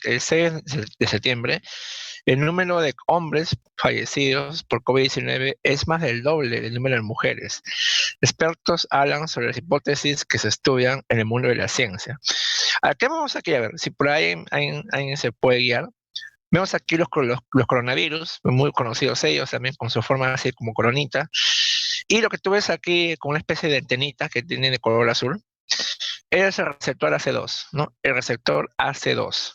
el 6 de septiembre, el número de hombres fallecidos por COVID-19 es más del doble del número de mujeres. Expertos hablan sobre las hipótesis que se estudian en el mundo de la ciencia. ¿A qué vamos aquí a ver? Si por ahí alguien se puede guiar. Vemos aquí los coronavirus, muy conocidos ellos también con su forma así como coronita. Y lo que tú ves aquí con una especie de antenita que tiene de color azul, es el receptor AC2, ¿no? El receptor AC2.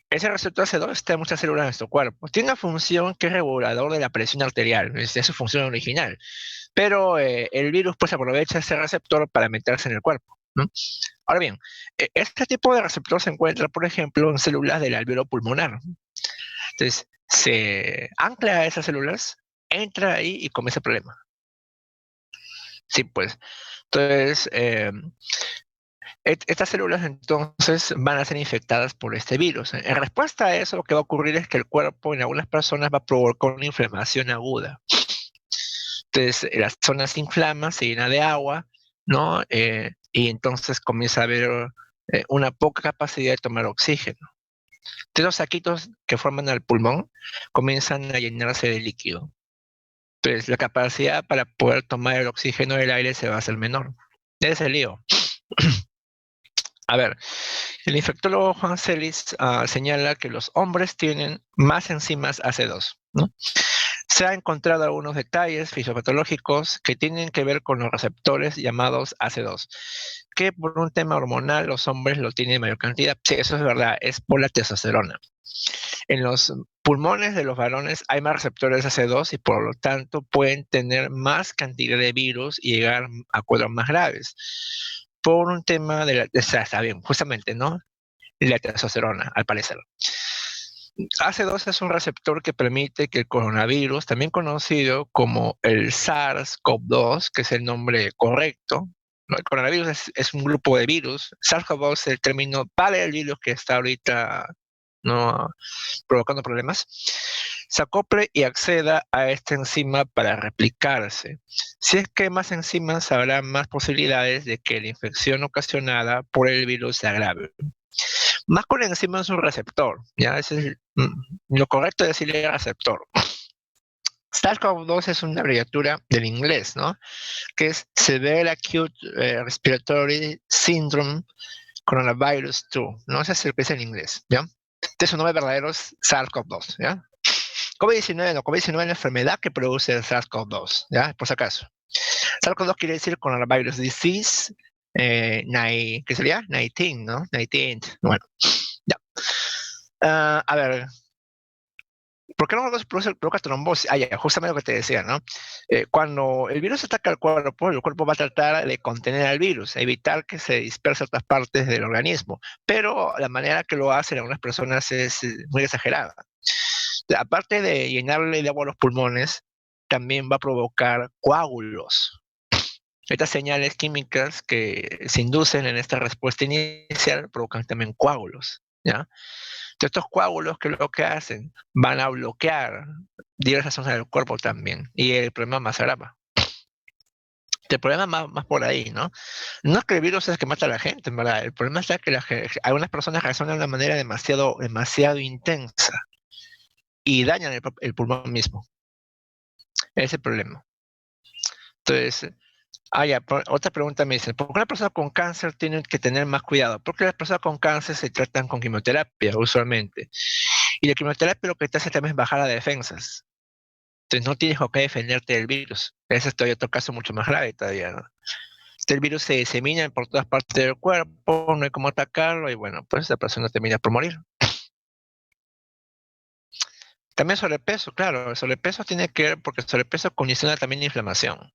Ese receptor AC2 está en muchas células de nuestro cuerpo. Tiene una función que es regulador de la presión arterial, es su función original. Pero el virus pues aprovecha ese receptor para meterse en el cuerpo, ¿no? Ahora bien, este tipo de receptor se encuentra, por ejemplo, en células del alveolo pulmonar. Entonces, se ancla a esas células, entra ahí y comienza el problema. Sí, pues. Entonces, estas células entonces van a ser infectadas por este virus. En respuesta a eso, lo que va a ocurrir es que el cuerpo en algunas personas va a provocar una inflamación aguda. Entonces, la zona se inflama, se llena de agua, ¿no? Y entonces comienza a haber una poca capacidad de tomar oxígeno. Entonces, los saquitos que forman el pulmón comienzan a llenarse de líquido. Entonces, la capacidad para poder tomar el oxígeno del aire se va a hacer menor. Ese es el lío. A ver, el infectólogo Juan Celis señala que los hombres tienen más enzimas AC2, ¿no? Se han encontrado algunos detalles fisiopatológicos que tienen que ver con los receptores llamados AC2, que por un tema hormonal los hombres lo tienen en mayor cantidad. Sí, eso es verdad, es por la testosterona. En los pulmones de los varones hay más receptores AC2 y por lo tanto pueden tener más cantidad de virus y llegar a cuadros más graves. Por un tema está bien, justamente, ¿no? La testosterona, al parecer. AC2 es un receptor que permite que el coronavirus, también conocido como el SARS-CoV-2, que es el nombre correcto, ¿no? El coronavirus es un grupo de virus. SARS-CoV-2 es el término para el virus que está ahorita, ¿no?, provocando problemas, se acople y acceda a esta enzima para replicarse. Si es que hay más enzimas, habrá más posibilidades de que la infección ocasionada por el virus se agrave. Más con enzima es un receptor, ¿ya? Lo correcto es decirle receptor. SARS-CoV-2 es una abreviatura del inglés, ¿no? Que es Severe Acute Respiratory Syndrome Coronavirus 2, ¿no? Ese es el que es en inglés, ¿ya? Entonces su nombre verdadero es SARS-CoV-2, ¿ya? COVID-19 no, COVID-19 es la enfermedad que produce el SARS-CoV-2, ¿ya? Por si acaso. SARS-CoV-2 quiere decir Coronavirus Disease, ¿qué sería? 19, ¿no? 19, bueno, ya. A ver, ¿por qué no provoca trombosis? Ah, ya, justamente lo que te decía, ¿no? Cuando el virus ataca al cuerpo, el cuerpo va a tratar de contener al virus, evitar que se disperse a otras partes del organismo, pero la manera que lo hacen algunas personas es muy exagerada. Aparte de llenarle de agua los pulmones, también va a provocar coágulos. Estas señales químicas que se inducen en esta respuesta inicial provocan también coágulos, ¿ya? Entonces, estos coágulos, ¿qué es lo que hacen? Van a bloquear diversas zonas del cuerpo también, y el problema más agrava. El problema más por ahí, ¿no? No es que el virus es el que mata a la gente, en verdad. El problema es que algunas personas reaccionan de una manera demasiado intensa y dañan el pulmón mismo. Ese es el problema. Entonces, ya, otra pregunta me dice, ¿por qué una persona con cáncer tiene que tener más cuidado? Porque las personas con cáncer se tratan con quimioterapia usualmente. Y la quimioterapia lo que te hace también es bajar las defensas. Entonces no tienes con qué defenderte del virus. Ese es todavía otro caso mucho más grave todavía, ¿no? El virus se disemina por todas partes del cuerpo, no hay cómo atacarlo y bueno, pues la persona termina por morir. También sobrepeso, claro, el sobrepeso tiene que ver porque el sobrepeso condiciona también la inflamación.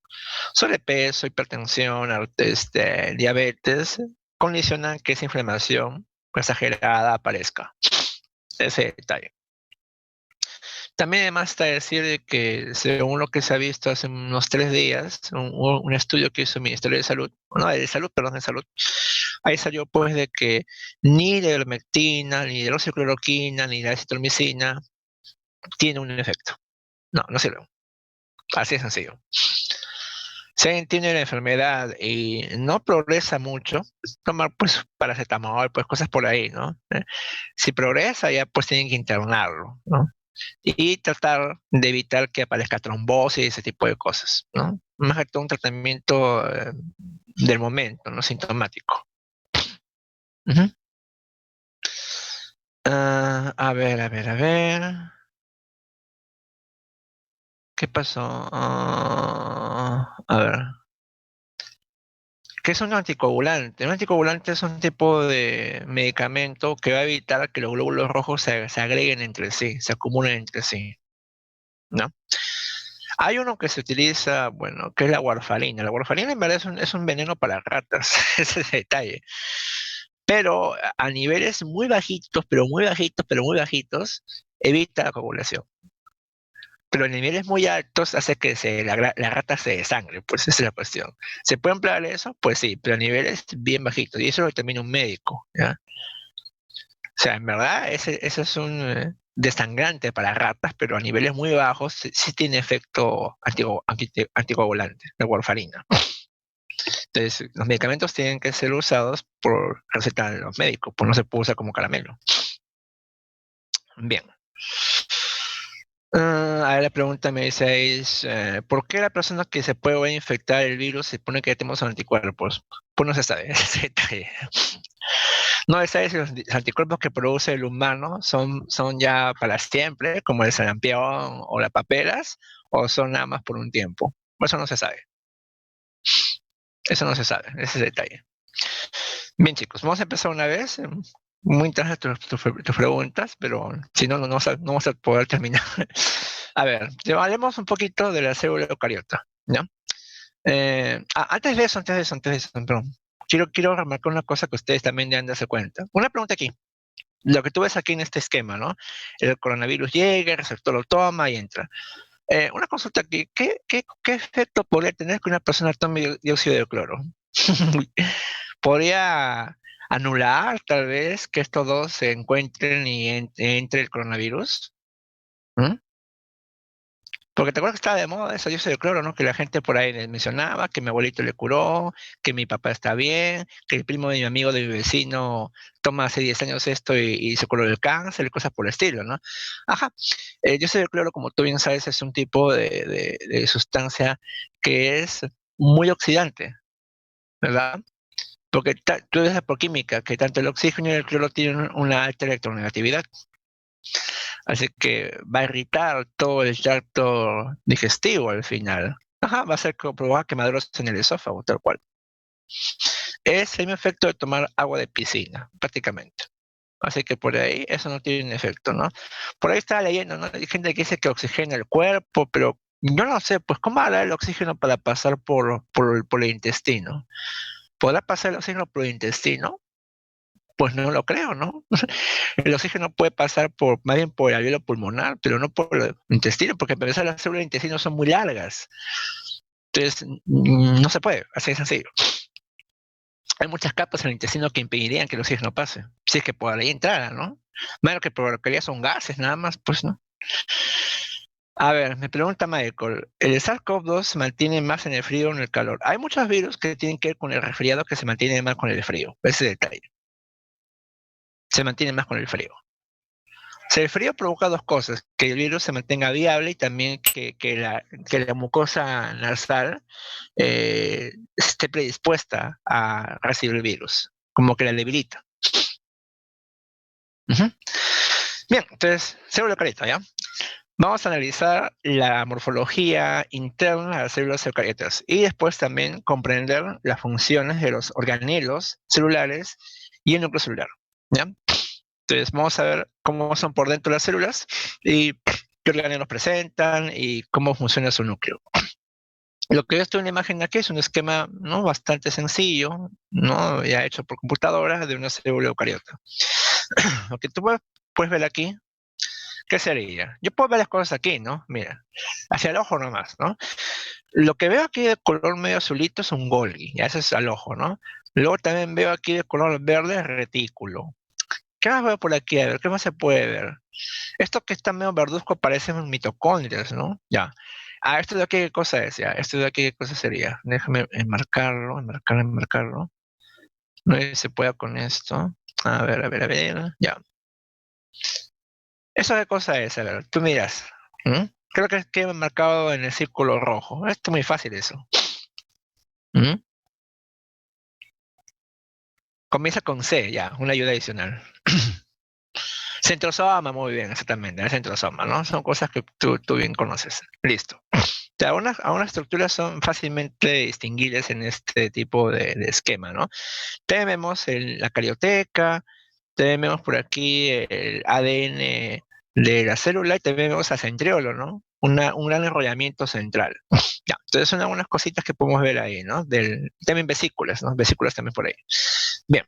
Sobrepeso, hipertensión, diabetes, condicionan que esa inflamación exagerada aparezca. Ese detalle. También además está decir de que según lo que se ha visto hace unos 3 días, un estudio que hizo el Ministerio de Salud, no, de Salud, perdón, de Salud, ahí salió pues de que ni la ivermectina, ni la hidroxicloroquina, ni la acitromicina tiene un efecto. No, no sirve. Así de sencillo. Si alguien tiene la enfermedad y no progresa mucho, tomar pues paracetamol, pues cosas por ahí, ¿no? Si progresa ya pues tienen que internarlo, ¿no? Y tratar de evitar que aparezca trombosis y ese tipo de cosas, ¿no? Más que todo un tratamiento del momento, no sintomático. Ujú. A ver, a ver, a ver. ¿Qué pasó? A ver. ¿Qué es un anticoagulante? Un anticoagulante es un tipo de medicamento que va a evitar que los glóbulos rojos se agreguen entre sí, se acumulen entre sí, ¿no? Hay uno que se utiliza, bueno, que es la warfarina. La warfarina en verdad es un veneno para ratas, ese es el detalle. Pero a niveles muy bajitos, pero muy bajitos, pero muy bajitos, evita la coagulación. Pero a niveles muy altos hace que la rata se desangre, pues esa es la cuestión. ¿Se puede emplear eso? Pues sí, pero a niveles bien bajitos. Y eso lo determina un médico, ¿ya? O sea, en verdad, ese es un desangrante para ratas, pero a niveles muy bajos sí tiene efecto anticoagulante, la warfarina. Entonces, los medicamentos tienen que ser usados por receta de los médicos, pues no se puede usar como caramelo. Bien. A ver, la pregunta me dice es, ¿por qué la persona que se puede infectar el virus se supone que tenemos anticuerpos? Pues no se sabe ese detalle. No se sabe si los anticuerpos que produce el humano son ya para siempre, como el sarampión o las paperas, o son nada más por un tiempo. Eso no se sabe. Eso no se sabe, ese es el detalle. Bien, chicos, vamos a empezar una vez. Muy interesantes tus preguntas, pero si no, no vamos a poder terminar. A ver, hablemos un poquito de la célula eucariota, ¿ya? Antes de eso, perdón. Quiero remarcar una cosa que ustedes también deben darse cuenta. Una pregunta aquí. Lo que tú ves aquí en este esquema, ¿no? El coronavirus llega, el receptor lo toma y entra. Una consulta aquí. ¿Qué efecto podría tener que una persona tome dióxido de cloro? ¿Podría anular tal vez que estos dos se encuentren y entre el coronavirus? ¿Mm? Porque te acuerdas que estaba de moda eso, dióxido de cloro, ¿no? Que la gente por ahí les mencionaba, que mi abuelito le curó, que mi papá está bien, que el primo de mi amigo, de mi vecino, toma hace 10 años esto y se curó del cáncer y cosas por el estilo, ¿no? Ajá. El dióxido de cloro, como tú bien sabes, es un tipo de sustancia que es muy oxidante, ¿verdad? Porque tú ves por química que tanto el oxígeno y el cloro tienen una alta electronegatividad. Así que va a irritar todo el tracto digestivo al final. Ajá, va a ser provocar quemaduras en el esófago, tal cual. Es el mismo efecto de tomar agua de piscina, prácticamente. Así que por ahí eso no tiene efecto, ¿no? Por ahí estaba leyendo, ¿no? Hay gente que dice que oxigena el cuerpo, pero yo no sé, pues ¿cómo hará el oxígeno para pasar por el intestino? ¿Podrá pasar el oxígeno por el intestino? Pues no lo creo, ¿no? El oxígeno puede pasar más bien por el alveolo pulmonar, pero no por el intestino, porque para empezar las células del intestino son muy largas. Entonces, no se puede, así de sencillo. Hay muchas capas en el intestino que impedirían que el oxígeno pase. Si es que por ahí entrara, ¿no? Bueno, que por lo que ya son gases nada más, pues no. A ver, me pregunta Michael, ¿el SARS-CoV-2 se mantiene más en el frío o en el calor? Hay muchos virus que tienen que ver con el resfriado que se mantienen más con el frío. Ese detalle. Se mantiene más con el frío. El frío provoca dos cosas, que el virus se mantenga viable y también que la mucosa nasal esté predispuesta a recibir el virus, como que la debilita. Ujú. Bien, entonces, célula eucariota, ¿ya? Vamos a analizar la morfología interna de las células eucariotas y después también comprender las funciones de los organelos celulares y el núcleo celular, ¿ya? Entonces, vamos a ver cómo son por dentro las células y qué organelos presentan y cómo funciona su núcleo. Lo que yo estoy en la imagen aquí es un esquema, ¿no? Bastante sencillo, ¿no? Ya hecho por computadora de una célula eucariota. Lo que tú puedes ver aquí, ¿qué sería? Yo puedo ver las cosas aquí, ¿no? Mira, hacia el ojo nomás, ¿no? Lo que veo aquí de color medio azulito es un Golgi, ya eso es al ojo, ¿no? Luego también veo aquí de color verde retículo. ¿Qué más veo por aquí? A ver, ¿qué más se puede ver? Esto que está medio verduzco parecen mitocondrias, ¿no? Ya. Esto de aquí, ¿qué cosa es? Ya, esto de aquí, ¿qué cosa sería? Déjame enmarcarlo. No sé si se pueda con esto. A ver. Ya. ¿Eso qué cosa es? A ver, tú miras. ¿Mm? Creo que queda marcado en el círculo rojo. Esto es muy fácil eso. ¿Mm? Comienza con C, ya, una ayuda adicional. Centrosoma, muy bien, exactamente, el centrosoma, ¿no? Son cosas que tú bien conoces. Listo. Algunas estructuras son fácilmente distinguibles en este tipo de esquema, ¿no? Tenemos la carioteca, tenemos por aquí el ADN de la célula y tenemos a centriolo, ¿no? Un gran enrollamiento central. Ya, entonces son algunas cositas que podemos ver ahí, ¿no? También vesículas, ¿no? Vesículas también por ahí. Bien,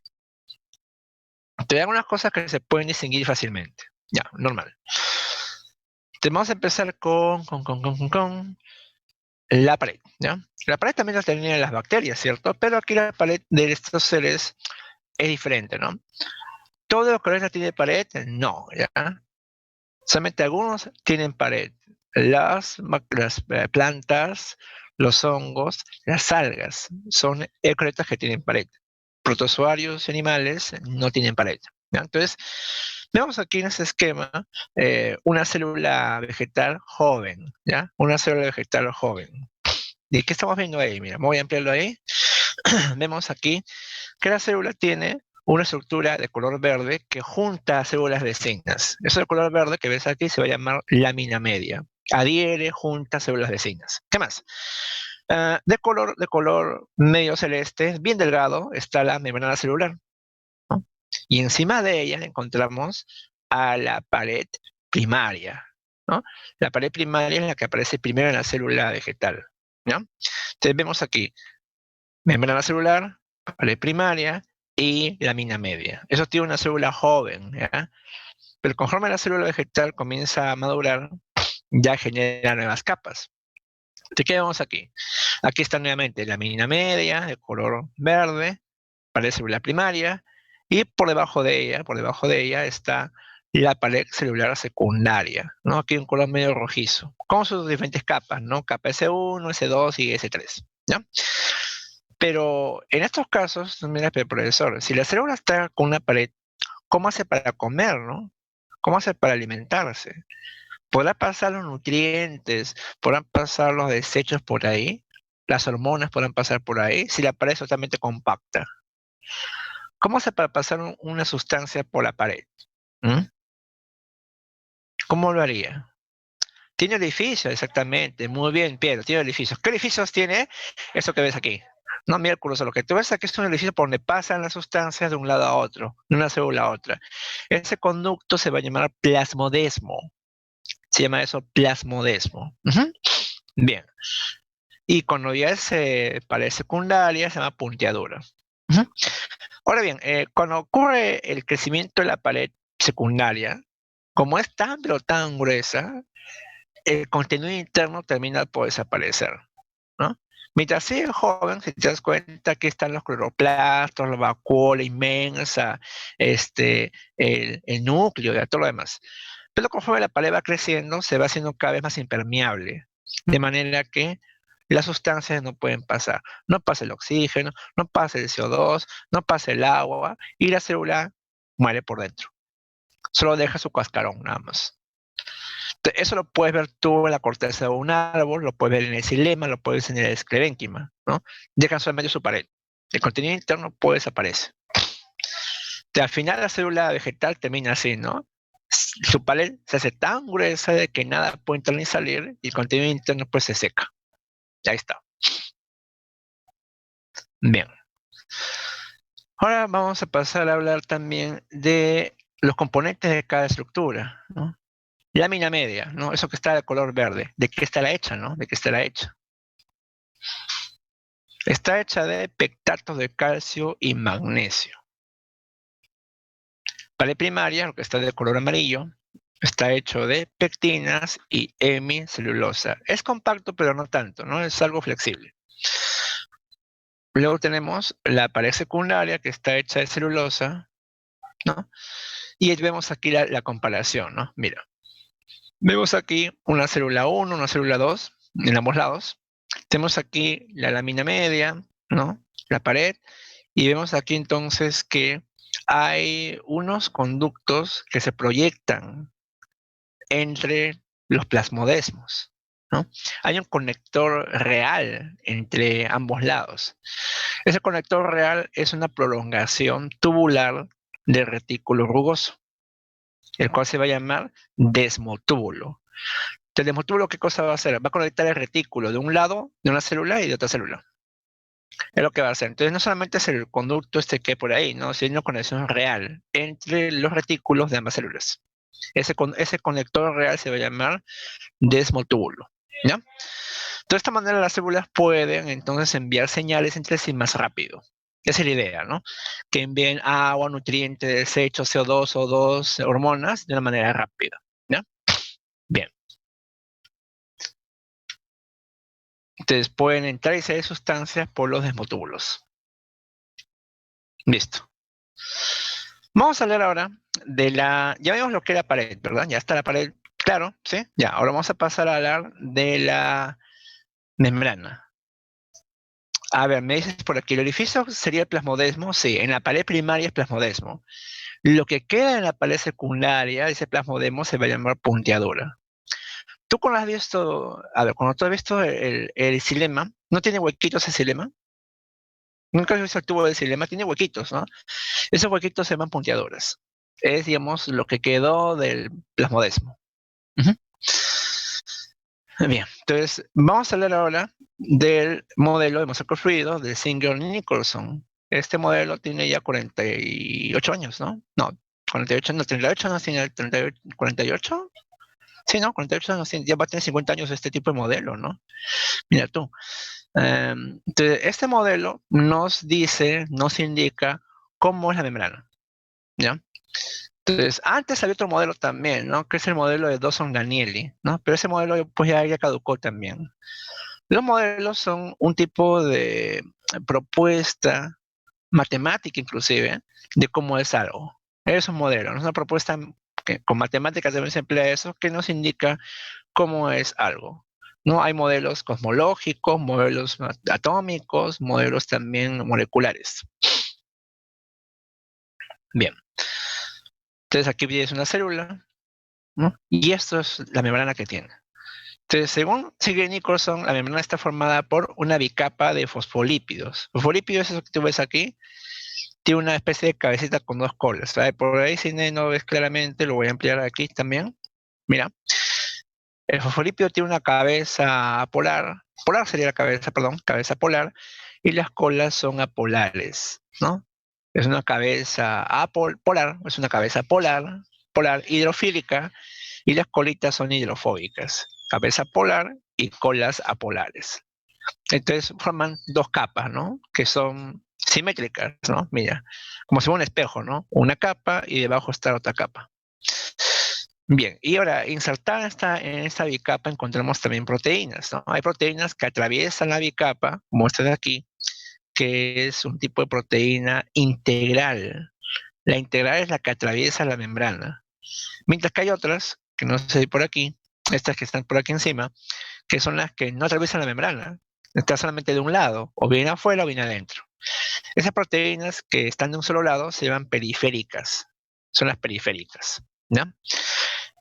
te dan unas cosas que se pueden distinguir fácilmente. Ya, normal. Vamos a empezar con la pared, ¿ya? La pared también la tenían las bacterias, ¿cierto? Pero aquí la pared de estos seres es diferente, ¿no? ¿Todos los colegas tienen pared? No, ¿ya? Solamente algunos tienen pared. Las plantas, los hongos, las algas son eucariotas que tienen pared. Protozoarios y animales no tienen pared, ¿ya? Entonces, vemos aquí en este esquema una célula vegetal joven, ¿ya? Una célula vegetal joven. ¿Y qué estamos viendo ahí? Mira, me voy a ampliarlo ahí. Vemos aquí que la célula tiene una estructura de color verde que junta células vecinas. Eso de color verde que ves aquí se va a llamar lámina media. Adhiere, junta células vecinas. ¿Qué más? De color medio celeste, bien delgado, está la membrana celular, ¿no? Y encima de ella encontramos a la pared primaria, ¿no? La pared primaria es la que aparece primero en la célula vegetal, ¿no? Entonces vemos aquí membrana celular, pared primaria y lámina media. Eso tiene una célula joven, ¿ya? Pero conforme la célula vegetal comienza a madurar, ya genera nuevas capas. ¿De qué vemos aquí? Aquí está nuevamente la lámina media de color verde, pared celular primaria, y por debajo de ella está la pared celular secundaria, ¿no? Aquí un color medio rojizo, con sus diferentes capas, ¿no? Capa S1, S2 y S3, ¿ya? Pero en estos casos, mira, profesor, si la célula está con una pared, ¿cómo hace para comer, no? ¿Cómo hace para alimentarse? ¿Podrá pasar los nutrientes? ¿Podrán pasar los desechos por ahí? ¿Las hormonas podrán pasar por ahí? Si la pared es totalmente compacta. ¿Cómo hace para pasar una sustancia por la pared? ¿Mm? ¿Cómo lo haría? Tiene edificios, exactamente. Muy bien, Piero, tiene edificios. ¿Qué edificios tiene? Eso que ves aquí. No, mira, curioso, lo que tú ves aquí es un edificio por donde pasan las sustancias de un lado a otro, de una célula a otra. Ese conducto se va a llamar plasmodesmo. Se llama eso plasmodesmo. Ujú. Bien. Y cuando ya es pared secundaria, se llama punteadura. Ujú. Ahora bien, cuando ocurre el crecimiento de la pared secundaria, como es tan pero tan gruesa, el contenido interno termina por desaparecer, ¿no? Mientras sigue joven, si te das cuenta, aquí están los cloroplastos, la vacuola inmensa, el núcleo y todo lo demás. Pero conforme la pared va creciendo, se va haciendo cada vez más impermeable, de manera que las sustancias no pueden pasar. No pasa el oxígeno, no pasa el CO2, no pasa el agua, y la célula muere por dentro. Solo deja su cascarón, nada más. Eso lo puedes ver tú en la corteza de un árbol, lo puedes ver en el xilema, lo puedes ver en el esclerénquima, ¿no? Dejan solamente su pared. El contenido interno pues desaparece. Al final la célula vegetal termina así, ¿no? Su pared se hace tan gruesa de que nada puede entrar ni salir y el contenido interno pues se seca. Ahí está. Bien. Ahora vamos a pasar a hablar también de los componentes de cada estructura, ¿no? Lámina media, ¿no? Eso que está de color verde. ¿De qué estará hecha, no? ¿De qué estará hecha? Está hecha de pectatos de calcio y magnesio. Pared primaria, lo que está de color amarillo, está hecho de pectinas y hemicelulosa. Es compacto, pero no tanto, ¿no? Es algo flexible. Luego tenemos la pared secundaria, que está hecha de celulosa, ¿no? Y vemos aquí la comparación, ¿no? Mira, vemos aquí una célula 1, una célula 2. en ambos lados. Tenemos aquí la lámina media, ¿no? La pared, y vemos aquí entonces que hay unos conductos que se proyectan entre los plasmodesmos, ¿no? Hay un conector real entre ambos lados. Ese conector real es una prolongación tubular del retículo rugoso, el cual se va a llamar desmotúbulo. El desmotúbulo, ¿qué cosa va a hacer? Va a conectar el retículo de un lado de una célula y de otra célula. Es lo que va a hacer. Entonces, no solamente es el conducto este que hay por ahí, ¿no? Sino una conexión real entre los retículos de ambas células. Ese conector real se va a llamar desmotúbulo, ¿ya? De esta manera las células pueden entonces enviar señales entre sí más rápido. Esa es la idea, ¿no? Que envíen agua, nutrientes, desechos, CO2, O2, hormonas de una manera rápida, ¿ya? Bien. Entonces pueden entrar y salir sustancias por los desmotúbulos. Listo. Vamos a hablar ahora de la... Ya vimos lo que es la pared, ¿verdad? Ya está la pared, claro, ¿sí? Ya, ahora vamos a pasar a hablar de la membrana. A ver, me dices por aquí, ¿el orificio sería el plasmodesmo? Sí, en la pared primaria es plasmodesmo. Lo que queda en la pared secundaria, ese plasmodesmo, se va a llamar punteadura. ¿Tú cuando has visto, a ver, cuando tú has visto el xilema, ¿no tiene huequitos el xilema? Nunca has visto el tubo de xilema, tiene huequitos, ¿no? Esos huequitos se llaman punteaduras. Es, digamos, lo que quedó del plasmodesmo. Ujú. Bien, entonces vamos a hablar ahora del modelo de mosaico fluido de Singer-Nicholson. Este modelo tiene ya 48 años, ¿no? No, 48, no, 38, no tiene 38, 48. Sí, ¿no? 48 años, ya va a tener 50 años este tipo de modelo, ¿no? Mira tú. Entonces, este modelo nos dice, nos indica cómo es la membrana, ¿ya? Entonces, antes había otro modelo también, ¿no? Que es el modelo de Dawson-Danieli, ¿no? Pero ese modelo pues ya caducó también. Los modelos son un tipo de propuesta matemática inclusive de cómo es algo. Es un modelo, ¿no? Es una propuesta que con matemáticas también se emplea eso, que nos indica cómo es algo. ¿No? Hay modelos cosmológicos, modelos atómicos, modelos también moleculares. Bien. Entonces aquí tienes una célula, ¿no? Y esto es la membrana que tiene. Entonces, según Singer Nicholson, la membrana está formada por una bicapa de fosfolípidos. Fosfolípidos es eso que tú ves aquí. Tiene una especie de cabecita con dos colas. ¿Sabes? Por ahí, si no ves claramente, lo voy a ampliar aquí también. Mira, el fosfolípido tiene una cabeza polar. Polar sería la cabeza, perdón, cabeza polar. Y las colas son apolares, ¿no? Es una cabeza polar, es una cabeza polar hidrofílica, y las colitas son hidrofóbicas. Cabeza polar y colas apolares. Entonces forman dos capas, ¿no? Que son simétricas, ¿no? Mira, como si fuera un espejo, ¿no? Una capa y debajo está otra capa. Bien, y ahora, insertada en esta bicapa encontramos también proteínas, ¿no? Hay proteínas que atraviesan la bicapa, como esta de aquí, que es un tipo de proteína integral. La integral es la que atraviesa la membrana. Mientras que hay otras, que no sé si por aquí, estas que están por aquí encima, que son las que no atraviesan la membrana. Están solamente de un lado, o bien afuera o bien adentro. Esas proteínas que están de un solo lado se llaman periféricas. Son las periféricas, ¿ya?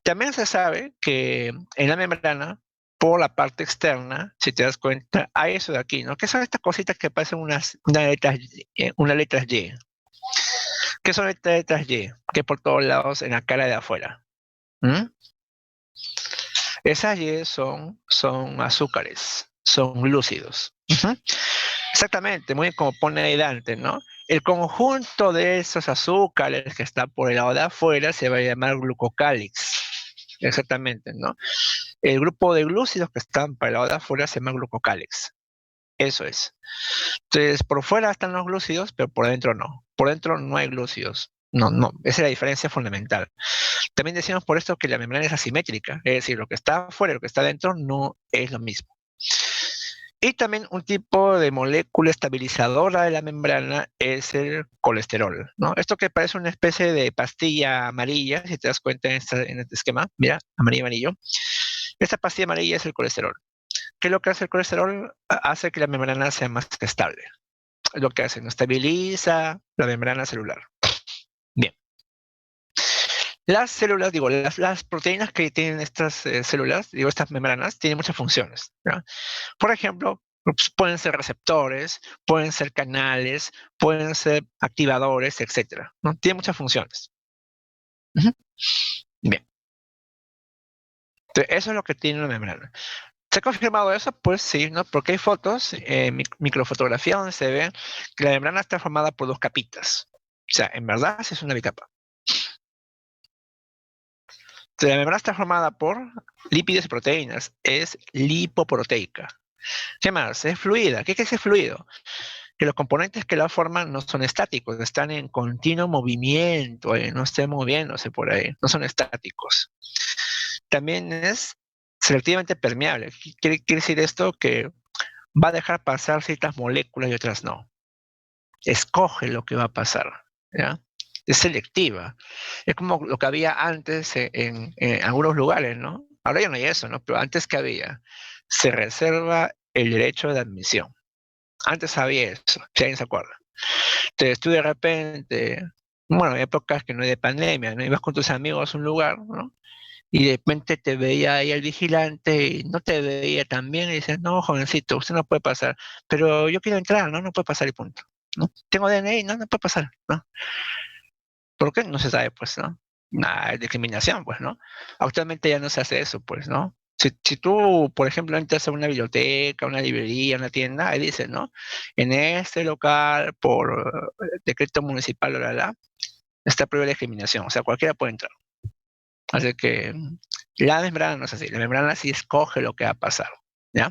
También se sabe que en la membrana, por la parte externa, si te das cuenta, hay eso de aquí, ¿no? ¿Qué son estas cositas que parecen unas letras Y? ¿Qué son estas letras Y? Que por todos lados en la cara de afuera. ¿Mm? Esas Y son azúcares, son glúcidos. Ujú. Exactamente, muy bien como pone ahí Dante, ¿no? El conjunto de esos azúcares que está por el lado de afuera se va a llamar glucocálix. Exactamente, ¿no? El grupo de glúcidos que están para el lado de afuera se llama glucocálix. Eso es. Entonces, por fuera están los glúcidos, pero por dentro no. Por dentro no hay glúcidos. No, no, esa es la diferencia fundamental. También decimos por esto que la membrana es asimétrica, es decir, lo que está afuera y lo que está dentro no es lo mismo. Y también un tipo de molécula estabilizadora de la membrana es el colesterol, ¿no? Esto que parece una especie de pastilla amarilla, si te das cuenta en este esquema, mira, amarillo, amarillo. Esta pastilla amarilla es el colesterol. ¿Qué es lo que hace el colesterol? Hace que la membrana sea más estable. Es lo que hace, ¿no? Estabiliza la membrana celular. Bien. Las células, digo, las proteínas que tienen estas células, digo, estas membranas, tienen muchas funciones, ¿no? Por ejemplo, pues, pueden ser receptores, pueden ser canales, pueden ser activadores, etcétera, ¿no? Tiene muchas funciones. Ujú. Bien. Entonces, eso es lo que tiene una membrana. ¿Se ha confirmado eso? Pues sí, ¿no? Porque hay fotos, microfotografía, donde se ve que la membrana está formada por dos capitas. O sea, en verdad sí es una bicapa. Entonces, la membrana está formada por lípidos y proteínas. Es lipoproteica. ¿Qué más? Es fluida. ¿Qué es fluido? Que los componentes que la forman no son estáticos, están en continuo movimiento, no estén moviéndose por ahí, no son estáticos. También es selectivamente permeable. ¿Quiere decir esto? Que va a dejar pasar ciertas moléculas y otras no. Escoge lo que va a pasar, ¿ya? Es selectiva. Es como lo que había antes en algunos lugares, ¿no? Ahora ya no hay eso, ¿no? Pero antes, ¿qué había? Se reserva el derecho de admisión. Antes había eso, si alguien se acuerda. Entonces tú de repente, bueno, en épocas que no hay de pandemia, ¿no? Ibas con tus amigos a un lugar, ¿no? Y de repente te veía ahí el vigilante y no te veía tan bien y dices, no, jovencito, usted no puede pasar, pero yo quiero entrar, ¿no? No puede pasar y punto, ¿no? Tengo DNI, no, no puede pasar, ¿no? ¿Por qué? No se sabe, pues, ¿no? Nada, discriminación, pues, ¿no? Actualmente ya no se hace eso, pues, ¿no? Si tú, por ejemplo, entras a una biblioteca, una librería, una tienda, ahí dice, ¿no? En este local, por decreto municipal, está prohibida la discriminación, o sea, cualquiera puede entrar. Así que la membrana no es así, la membrana sí escoge lo que va a pasar, ¿ya?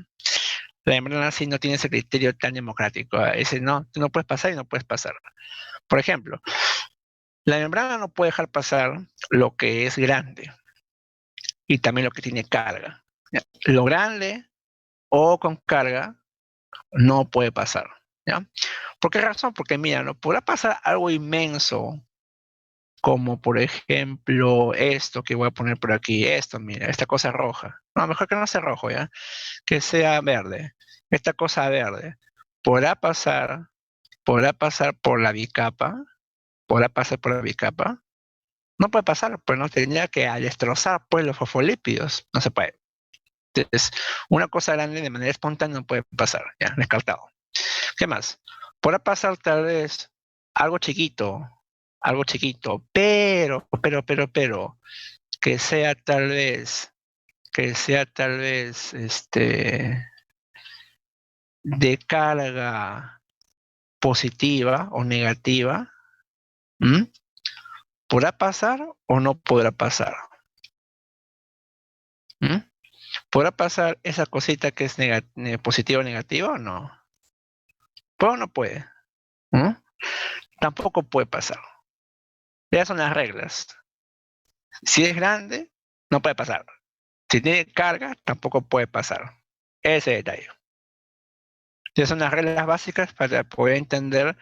La membrana sí no tiene ese criterio tan democrático, dice, no, tú no puedes pasar y no puedes pasar. Por ejemplo, la membrana no puede dejar pasar lo que es grande y también lo que tiene carga, ¿ya? Lo grande o con carga no puede pasar, ¿ya? ¿Por qué razón? Porque mira, no podrá pasar algo inmenso como por ejemplo esto que voy a poner por aquí, esto, mira, esta cosa roja. No, mejor que no sea rojo, ¿ya? Que sea verde. Esta cosa verde podrá pasar, podrá pasar por la bicapa, podrá pasar por la bicapa. No puede pasar, pues no tendría que destrozar pues los fosfolípidos, no se puede. Entonces, una cosa grande de manera espontánea no puede pasar, ya, descartado. ¿Qué más? Podrá pasar tal vez algo chiquito, pero, que sea tal vez, de carga positiva o negativa. ¿Mm? ¿Podrá pasar o no podrá pasar? ¿Mm? ¿Podrá pasar esa cosita que es positiva o negativa o no? ¿Puede o no puede? ¿Mm? Tampoco puede pasar. Esas son las reglas. Si es grande, no puede pasar. Si tiene carga, tampoco puede pasar. Ese detalle. Esas son las reglas básicas para poder entender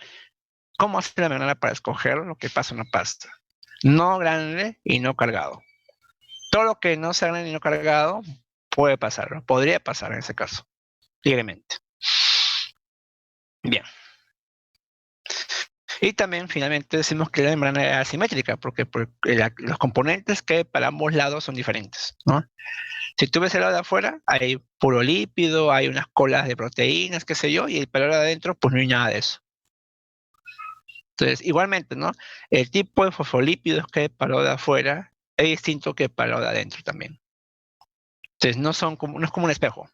cómo hacer la manera para escoger lo que pasa en una pasta. No grande y no cargado. Todo lo que no sea grande y no cargado puede pasar, ¿no? Podría pasar en ese caso, libremente. Bien. Y también finalmente decimos que la membrana es asimétrica porque los componentes que para ambos lados son diferentes, ¿no? Si tú ves el lado de afuera, hay puro lípido, hay unas colas de proteínas, qué sé yo, y para el lado de adentro, pues no hay nada de eso. Entonces, igualmente, ¿no? El tipo de fosfolípidos que hay para el lado de afuera es distinto que para el lado de adentro también. Entonces, no es como un espejo,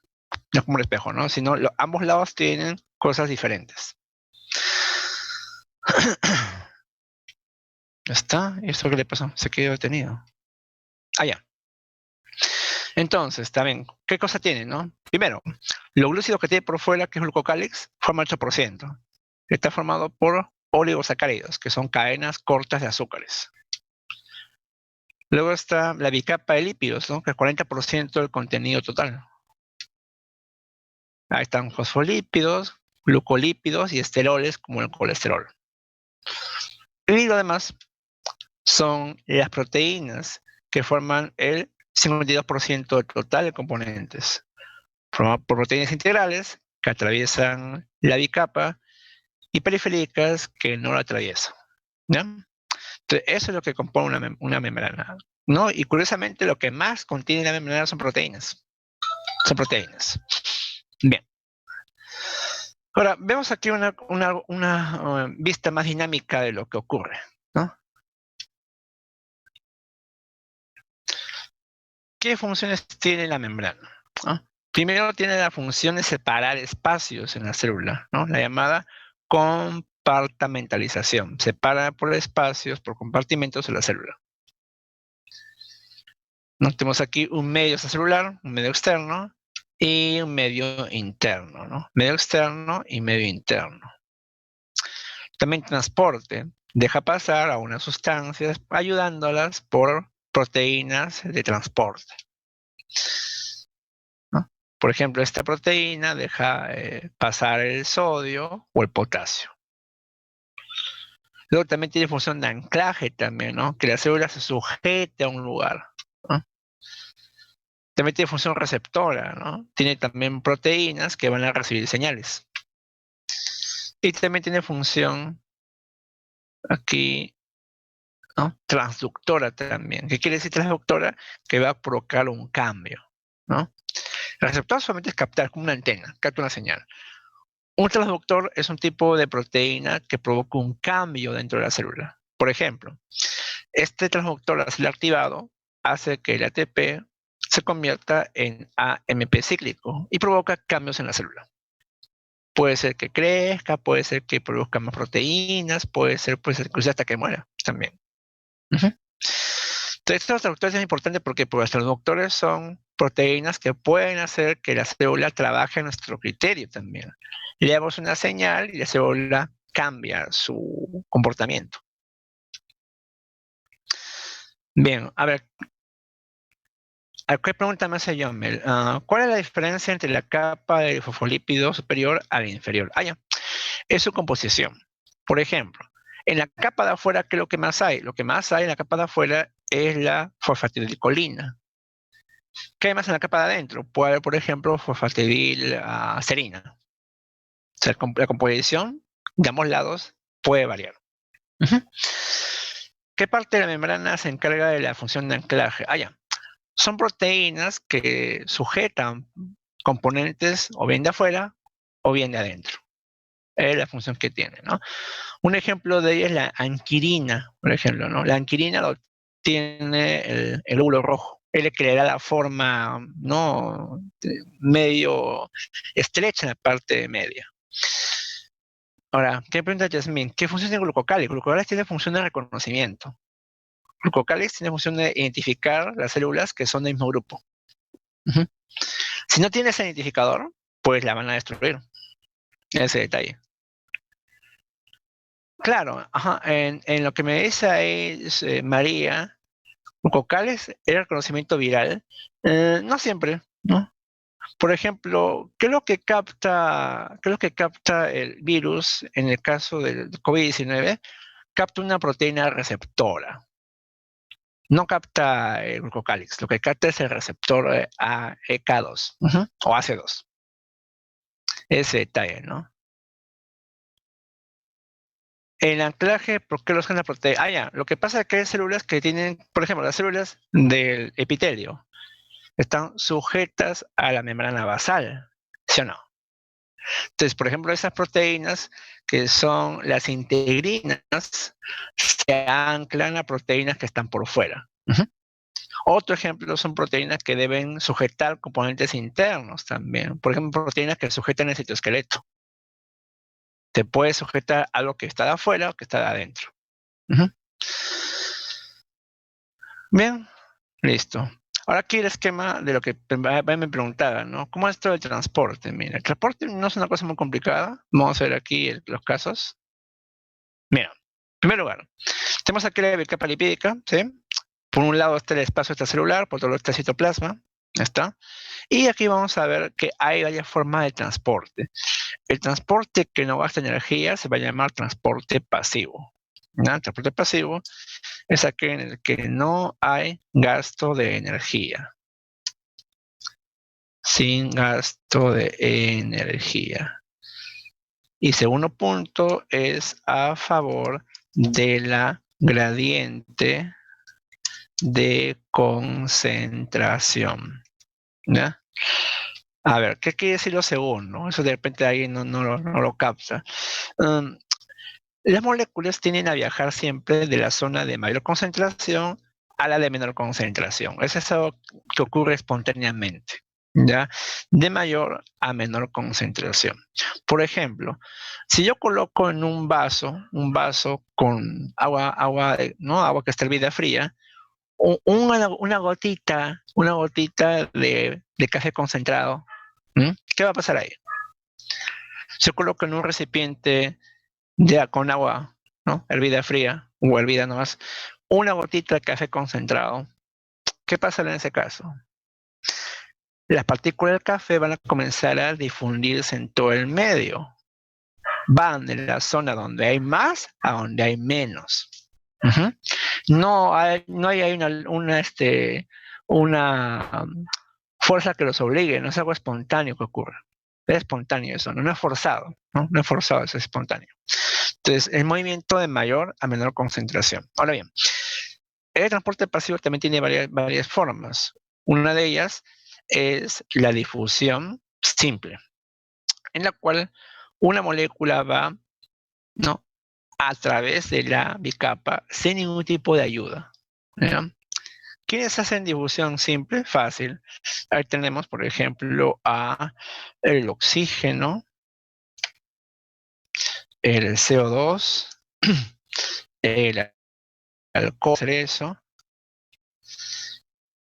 no es como un espejo, ¿no? Sino ambos lados tienen cosas diferentes. ¿Ya está? ¿Y esto qué le pasó? Se quedó detenido. Ah, ya. Entonces, también, ¿qué cosa tiene, no? Primero, los glúcidos que tiene por fuera, que es el glucocálix, forma el 8%. Está formado por oligosacáridos, que son cadenas cortas de azúcares. Luego está la bicapa de lípidos, ¿no? Que es 40% del contenido total. Ahí están fosfolípidos, glucolípidos y esteroles como el colesterol. Y lo demás son las proteínas que forman el 52% del total de componentes. formado por proteínas integrales que atraviesan la bicapa y periféricas que no la atraviesan. ¿Ya? Entonces, eso es lo que compone una membrana, ¿no? Y curiosamente lo que más contiene la membrana son proteínas. Son proteínas. Bien. Ahora, vemos aquí una vista más dinámica de lo que ocurre, ¿no? ¿Qué funciones tiene la membrana? ¿No? Primero tiene la función de separar espacios en la célula, ¿no? La llamada compartimentalización. Separa por espacios, por compartimentos de la célula. ¿No? Tenemos aquí un medio extracelular, un medio externo y un medio interno, ¿no? Medio externo y medio interno. También transporte. Deja pasar a unas sustancias ayudándolas por proteínas de transporte. ¿No? Por ejemplo, esta proteína deja pasar el sodio o el potasio. Luego también tiene función de anclaje también, ¿no? Que la célula se sujete a un lugar, ¿no? También tiene función receptora, ¿no? Tiene también proteínas que van a recibir señales. Y también tiene función aquí, ¿no? Transductora también. ¿Qué quiere decir transductora? Que va a provocar un cambio, ¿no? El receptor solamente es captar, como una antena, capta una señal. Un transductor es un tipo de proteína que provoca un cambio dentro de la célula. Por ejemplo, este transductor, al ser activado, hace que el ATP se convierta en AMP cíclico y provoca cambios en la célula. Puede ser que crezca, puede ser que produzca más proteínas, puede ser incluso hasta que muera también. Entonces, estos transductores son importantes porque los transductores son proteínas que pueden hacer que la célula trabaje a nuestro criterio también. Le damos una señal y la célula cambia su comportamiento. Bien, a ver, ¿qué pregunta me hace John Mel? ¿Cuál es la diferencia entre la capa del fosfolípido superior a la inferior? Ya. Es su composición. Por ejemplo, en la capa de afuera, ¿qué es lo que más hay? Lo que más hay en la capa de afuera es la fosfatidilcolina. ¿Qué hay más en la capa de adentro? Puede haber, por ejemplo, fosfatidilserina. O sea, la composición de ambos lados puede variar. ¿Qué parte de la membrana se encarga de la función de anclaje? Ya. Son proteínas que sujetan componentes o bien de afuera o bien de adentro. Es la función que tiene, ¿no? Un ejemplo de ella es la anquirina, por ejemplo, ¿no? La anquirina lo tiene el óvulo rojo. Él que le da la forma, ¿no? Medio estrecha en la parte media. Ahora, ¿qué pregunta Yasmín? ¿Qué función tiene glucocálix? Glucocálix tiene función de reconocimiento. Glucocálix tiene función de identificar las células que son del mismo grupo. Si no tiene ese identificador, pues la van a destruir. Ese detalle. Claro, ajá, en lo que me dice es María, glucocálix era reconocimiento viral. No siempre, ¿no? Por ejemplo, qué es lo que capta el virus en el caso del COVID-19? Capta una proteína receptora. No capta el glucocálix, lo que capta es el receptor AEK2 o AC2. Ese detalle, ¿no? El anclaje, ¿por qué los genes proteína? Ya, lo que pasa es que hay células que tienen, por ejemplo, las células del epitelio están sujetas a la membrana basal, ¿sí o no? Entonces, por ejemplo, esas proteínas que son las integrinas se anclan a proteínas que están por fuera. Otro ejemplo son proteínas que deben sujetar componentes internos también. Por ejemplo, proteínas que sujetan el citoesqueleto. Te puede sujetar algo que está de afuera o que está de adentro. Bien, listo. Ahora aquí el esquema de lo que me preguntaba, ¿no? ¿Cómo es todo el transporte? Mira, el transporte no es una cosa muy complicada. Vamos a ver aquí los casos. Mira, en primer lugar, tenemos aquí la capa lipídica, ¿sí? Por un lado está el espacio extracelular, por otro lado está el citoplasma, ¿está? Y aquí vamos a ver que hay varias formas de transporte. El transporte que no gasta energía se va a llamar transporte pasivo. ¿No? El transporte pasivo es aquel en el que no hay gasto de energía. sin gasto de energía. Y segundo punto es a favor de la gradiente de concentración. ¿Ya? A ver, ¿qué quiere decir lo segundo? Eso de repente alguien no lo capta. Las moléculas tienden a viajar siempre de la zona de mayor concentración a la de menor concentración. Es eso que ocurre espontáneamente, ¿ya? De mayor a menor concentración. Por ejemplo, si yo coloco en un vaso con agua, ¿no? Agua que está hervida fría, una gotita de café concentrado, ¿qué va a pasar ahí? Se coloca en un recipiente con agua, ¿no? Hervida fría o hervida nomás, una gotita de café concentrado. ¿Qué pasa en ese caso? Las partículas del café van a comenzar a difundirse en todo el medio. Van de la zona donde hay más a donde hay menos. Uh-huh. No hay una fuerza que los obligue, no es algo espontáneo que ocurre. Es espontáneo eso, no es forzado, ¿no? No es forzado, es espontáneo. Entonces, el movimiento de mayor a menor concentración. Ahora bien, el transporte pasivo también tiene varias formas. Una de ellas es la difusión simple, en la cual una molécula va, ¿no?, a través de la bicapa sin ningún tipo de ayuda, ¿ya? ¿Quiénes hacen difusión simple? Fácil. Ahí tenemos, por ejemplo, el oxígeno, el CO2, el alcohol, eso,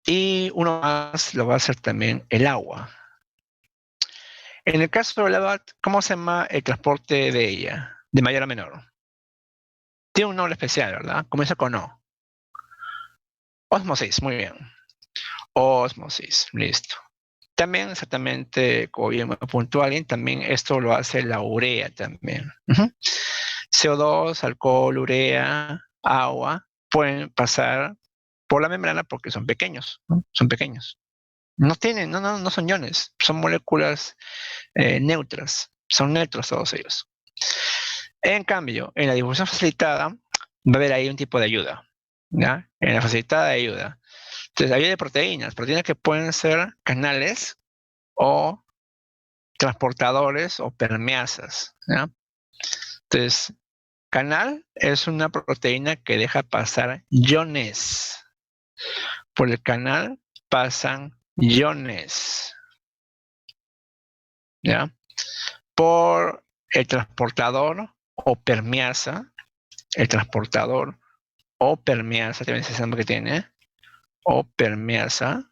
y uno más lo va a hacer también el agua. En el caso del agua, ¿cómo se llama el transporte de ella, de mayor a menor? Tiene un nombre especial, ¿verdad? Comienza con O. Ósmosis, muy bien. Ósmosis, listo. También exactamente, como bien apuntó alguien, también esto lo hace la urea también. CO2, alcohol, urea, agua, pueden pasar por la membrana porque son pequeños, ¿no? Son pequeños. No son iones, son moléculas neutras, son neutros todos ellos. En cambio, en la difusión facilitada va a haber ahí un tipo de ayuda, ¿ya? En la facilitada de ayuda. Entonces, ayuda de proteínas que pueden ser canales o transportadores o permeasas, ¿ya? Entonces, canal es una proteína que deja pasar iones. Por el canal pasan iones, ¿ya? Por el transportador o permeasa, también se sabe que tiene, o permeasa,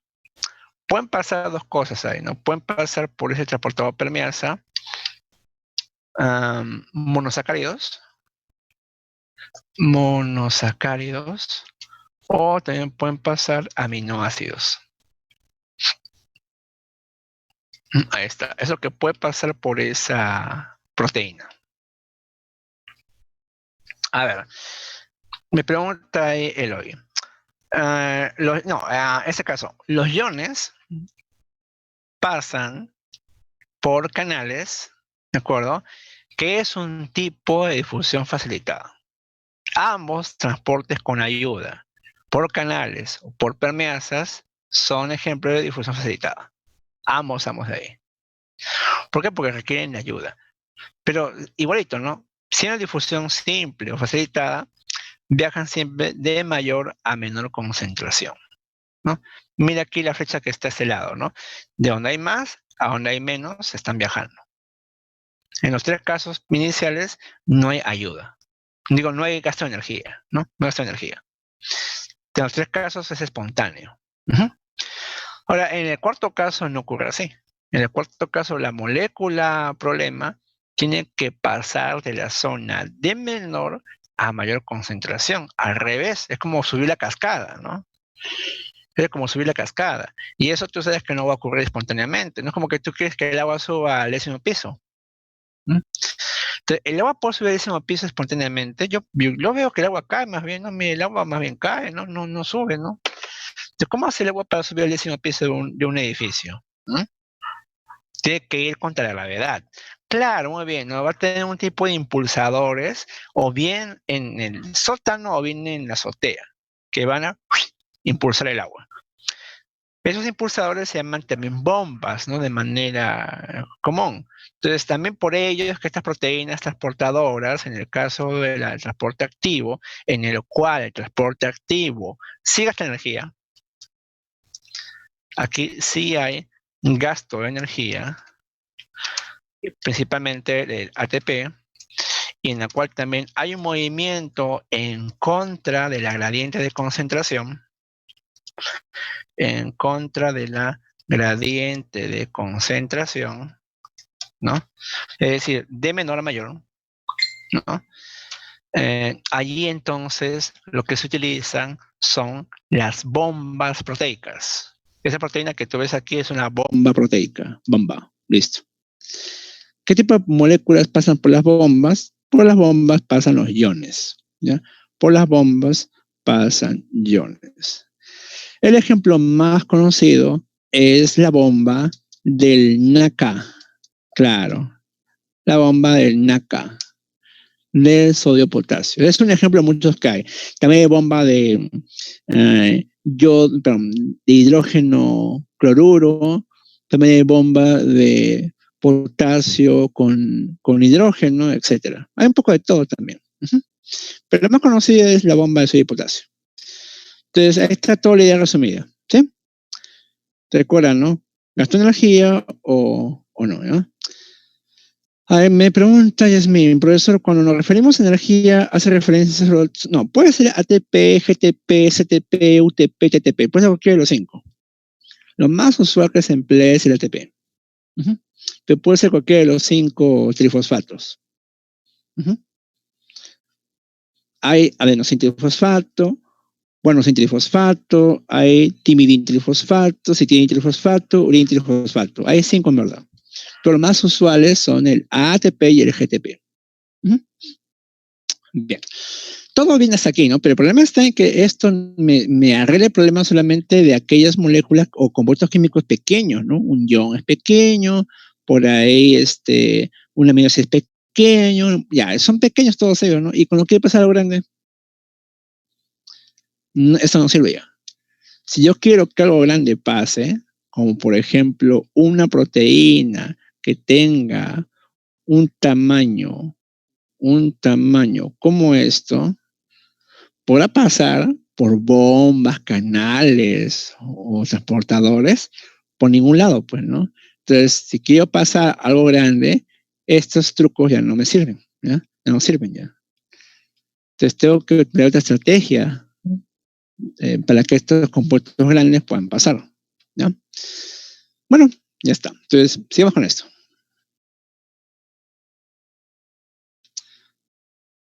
pueden pasar dos cosas ahí, ¿no? Pueden pasar por ese transportador permeasa monosacáridos, o también pueden pasar aminoácidos. Ahí está, es lo que puede pasar por esa proteína. A ver, me pregunta Eloy. Este caso, los iones pasan por canales, ¿de acuerdo? Que es un tipo de difusión facilitada. Ambos transportes con ayuda por canales o por permeasas son ejemplos de difusión facilitada. Ambos de ahí. ¿Por qué? Porque requieren ayuda. Pero igualito, ¿no? Si hay una difusión simple o facilitada, viajan siempre de mayor a menor concentración, ¿no? Mira aquí la flecha que está a este lado, ¿no? De donde hay más a donde hay menos, están viajando. En los tres casos iniciales no hay ayuda. Digo, no hay gasto de energía, ¿no? No gasto de energía. En los tres casos es espontáneo. Ahora, en el cuarto caso no ocurre así. En el cuarto caso, la molécula problema tiene que pasar de la zona de menor a mayor concentración. Al revés, es como subir la cascada, ¿no? Es como subir la cascada. Y eso tú sabes que no va a ocurrir espontáneamente. No es como que tú quieres que el agua suba al 10º piso. Entonces, el agua puede subir al 10º piso espontáneamente. Yo veo que el agua cae más bien, ¿no? Mira, el agua más bien cae, no sube, ¿no? Entonces, ¿cómo hace el agua para subir al 10º piso de un edificio? Tiene que ir contra la gravedad. Claro, muy bien, no va a tener un tipo de impulsadores, o bien en el sótano o bien en la azotea, que van a impulsar el agua. Esos impulsadores se llaman también bombas, ¿no? De manera común. Entonces, también por ello es que estas proteínas transportadoras, en el caso del transporte activo, en el cual el transporte activo sí gasta energía, aquí sí hay un gasto de energía, principalmente del ATP, y en la cual también hay un movimiento en contra de la gradiente de concentración, en contra de la gradiente de concentración, ¿no? Es decir, de menor a mayor, ¿no? Allí entonces lo que se utilizan son las bombas proteicas. Esa proteína que tú ves aquí es una bomba proteica, bomba, listo. ¿Qué tipo de moléculas pasan por las bombas? Por las bombas pasan los iones, ¿ya? Por las bombas pasan iones. El ejemplo más conocido es la bomba del NaCa, claro, la bomba del NaCa, del sodio potasio. Es un ejemplo de muchos que hay. También hay bomba de hidrógeno cloruro, también hay bomba de potasio con hidrógeno, etc. Hay un poco de todo también. Pero la más conocida es la bomba de sodio y potasio. Entonces, ahí está toda la idea resumida. ¿Sí? ¿Te recuerdan, no? ¿Gastó energía o no? ¿No? A ver, me pregunta Yasmin, profesor, cuando nos referimos a energía, hace referencia a... No, puede ser ATP, GTP, CTP, UTP, TTP, puede ser cualquiera de los 5. Lo más usual que se emplea es el ATP. Pero puede ser cualquiera de los 5 trifosfatos. Hay adenosintrifosfato, guanosintrifosfato, hay timidintrifosfato, citidintrifosfato, uridintrifosfato. Hay 5 en verdad. Pero los más usuales son el ATP y el GTP. Bien. Todo viene hasta aquí, ¿no? Pero el problema está en que esto me arregla el problema solamente de aquellas moléculas o compuestos químicos pequeños, ¿no? Un ion es pequeño, por ahí un aminoácido es pequeño, ya, son pequeños todos ellos, ¿no? Y cuando quiere pasar a lo grande, esto no sirve ya. Si yo quiero que algo grande pase, como por ejemplo una proteína que tenga un tamaño como esto, podrá pasar por bombas, canales o transportadores por ningún lado, pues, ¿no? Entonces, si quiero pasar algo grande, estos trucos ya no me sirven, ¿ya? Ya no sirven ya. Entonces, tengo que crear otra estrategia para que estos compuestos grandes puedan pasar, ¿ya? Bueno, ya está. Entonces, sigamos con esto.